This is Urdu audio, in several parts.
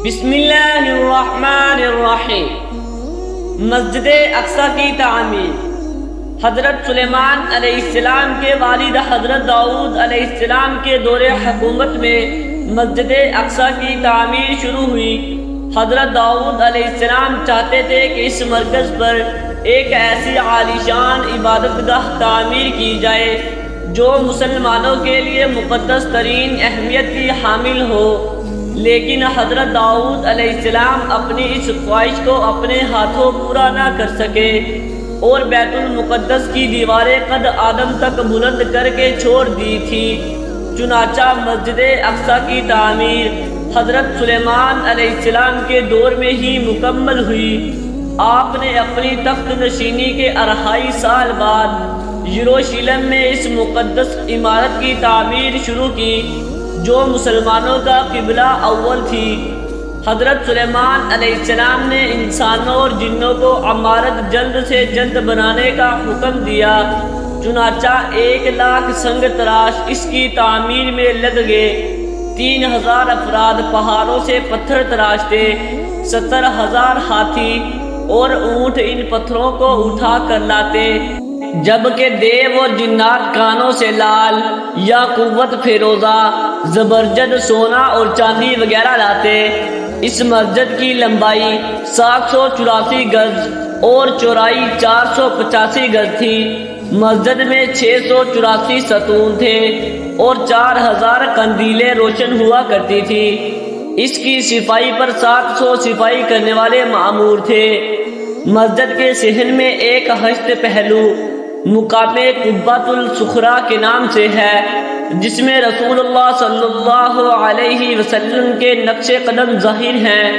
بسم اللہ الرحمن الرحیم۔ مسجد اقصی کی تعمیر۔ حضرت سلیمان علیہ السلام کے والد حضرت داؤد علیہ السلام کے دور حکومت میں مسجد اقصی کی تعمیر شروع ہوئی۔ حضرت داؤد علیہ السلام چاہتے تھے کہ اس مرکز پر ایک ایسی عالیشان عبادت گاہ تعمیر کی جائے جو مسلمانوں کے لیے مقدس ترین اہمیت کی حامل ہو، لیکن حضرت داؤد علیہ السلام اپنی اس خواہش کو اپنے ہاتھوں پورا نہ کر سکے اور بیت المقدس کی دیواریں قد آدم تک بلند کر کے چھوڑ دی تھی۔ چنانچہ مسجد اقصی کی تعمیر حضرت سلیمان علیہ السلام کے دور میں ہی مکمل ہوئی۔ آپ نے اپنی تخت نشینی کے 2.5 سال بعد یروشلم میں اس مقدس عمارت کی تعمیر شروع کی جو مسلمانوں کا قبلہ اول تھی۔ حضرت سلیمان علیہ السلام نے انسانوں اور جنوں کو عمارت جلد سے جلد بنانے کا حکم دیا، چنانچہ 1 لاکھ سنگ تراش اس کی تعمیر میں لگ گئے۔ 3000 افراد پہاڑوں سے پتھر تراشتے، 70,000 ہاتھی اور اونٹ ان پتھروں کو اٹھا کر لاتے، جبکہ دیو اور جنات کانوں سے لال یا قوت فیروزہ، زبرجد، سونا اور چاندی وغیرہ لاتے۔ اس مسجد کی لمبائی 784 گز اور چوڑائی 485 گز تھی۔ مسجد میں 684 ستون تھے اور 4000 قندیلیں روشن ہوا کرتی تھی۔ اس کی صفائی پر 700 صفائی کرنے والے مأمور تھے۔ مسجد کے صحن میں ایک ہشت پہلو مقام قبۃ الصخرہ کے نام سے ہے، جس میں رسول اللہ صلی اللہ علیہ وسلم کے نقش قدم ظاہر ہیں۔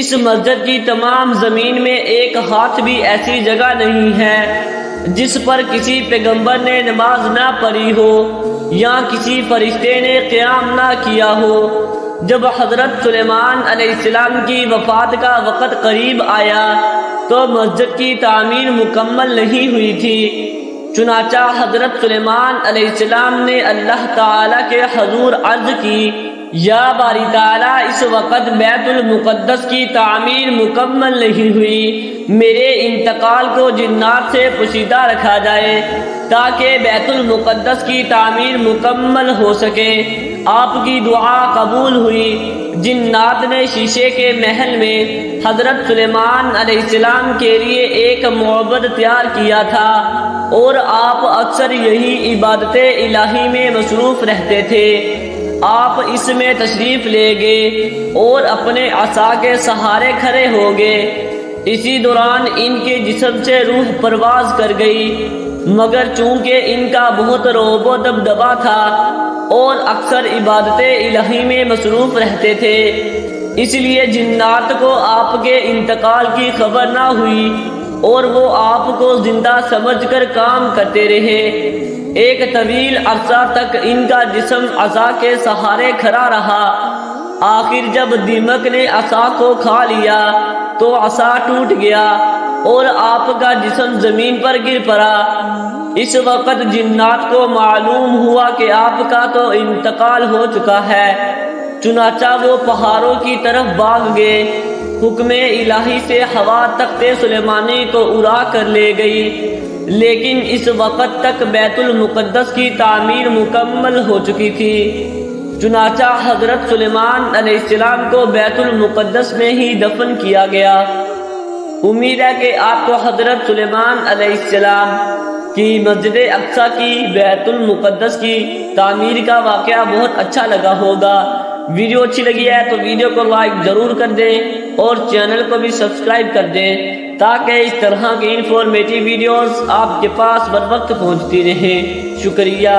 اس مسجد کی تمام زمین میں ایک ہاتھ بھی ایسی جگہ نہیں ہے جس پر کسی پیغمبر نے نماز نہ پڑھی ہو یا کسی فرشتے نے قیام نہ کیا ہو۔ جب حضرت سلیمان علیہ السلام کی وفات کا وقت قریب آیا تو مسجد کی تعمیر مکمل نہیں ہوئی تھی، چنانچہ حضرت سلیمان علیہ السلام نے اللہ تعالیٰ کے حضور عرض کی، یا باری تعالیٰ، اس وقت بیت المقدس کی تعمیر مکمل نہیں ہوئی، میرے انتقال کو جنات سے پوشیدہ رکھا جائے تاکہ بیت المقدس کی تعمیر مکمل ہو سکے۔ آپ کی دعا قبول ہوئی۔ جنات نے شیشے کے محل میں حضرت سلیمان علیہ السلام کے لیے ایک معبد تیار کیا تھا اور آپ اکثر یہی عبادت الہی میں مصروف رہتے تھے۔ آپ اس میں تشریف لے گئے اور اپنے عصا کے سہارے کھڑے ہو گئے۔ اسی دوران ان کے جسم سے روح پرواز کر گئی، مگر چونکہ ان کا بہت رعب و دبدبا تھا اور اکثر عبادت الہی میں مصروف رہتے تھے، اس لیے جنات کو آپ کے انتقال کی خبر نہ ہوئی اور وہ آپ کو زندہ سمجھ کر کام کرتے رہے۔ ایک طویل عرصہ تک ان کا جسم عصا کے سہارے کھڑا رہا۔ آخر جب دیمک نے عصا کو کھا لیا تو عصا ٹوٹ گیا اور آپ کا جسم زمین پر گر پڑا۔ اس وقت جنات کو معلوم ہوا کہ آپ کا تو انتقال ہو چکا ہے، چنانچہ وہ پہاڑوں کی طرف بھاگ گئے۔ حکم الہی سے ہوا تخت سلیمانی کو اڑا کر لے گئی، لیکن اس وقت تک بیت المقدس کی تعمیر مکمل ہو چکی تھی۔ چنانچہ حضرت سلیمان علیہ السلام کو بیت المقدس میں ہی دفن کیا گیا۔ امید ہے کہ آپ کو حضرت سلیمان علیہ السلام کی مسجد اقصی کی بیت المقدس کی تعمیر کا واقعہ بہت اچھا لگا ہوگا۔ ویڈیو اچھی لگی ہے تو ویڈیو کو لائک ضرور کر دیں اور چینل کو بھی سبسکرائب کر دیں تاکہ اس طرح کی انفارمیٹیو ویڈیوز آپ کے پاس بر وقت پہنچتی رہیں۔ شکریہ۔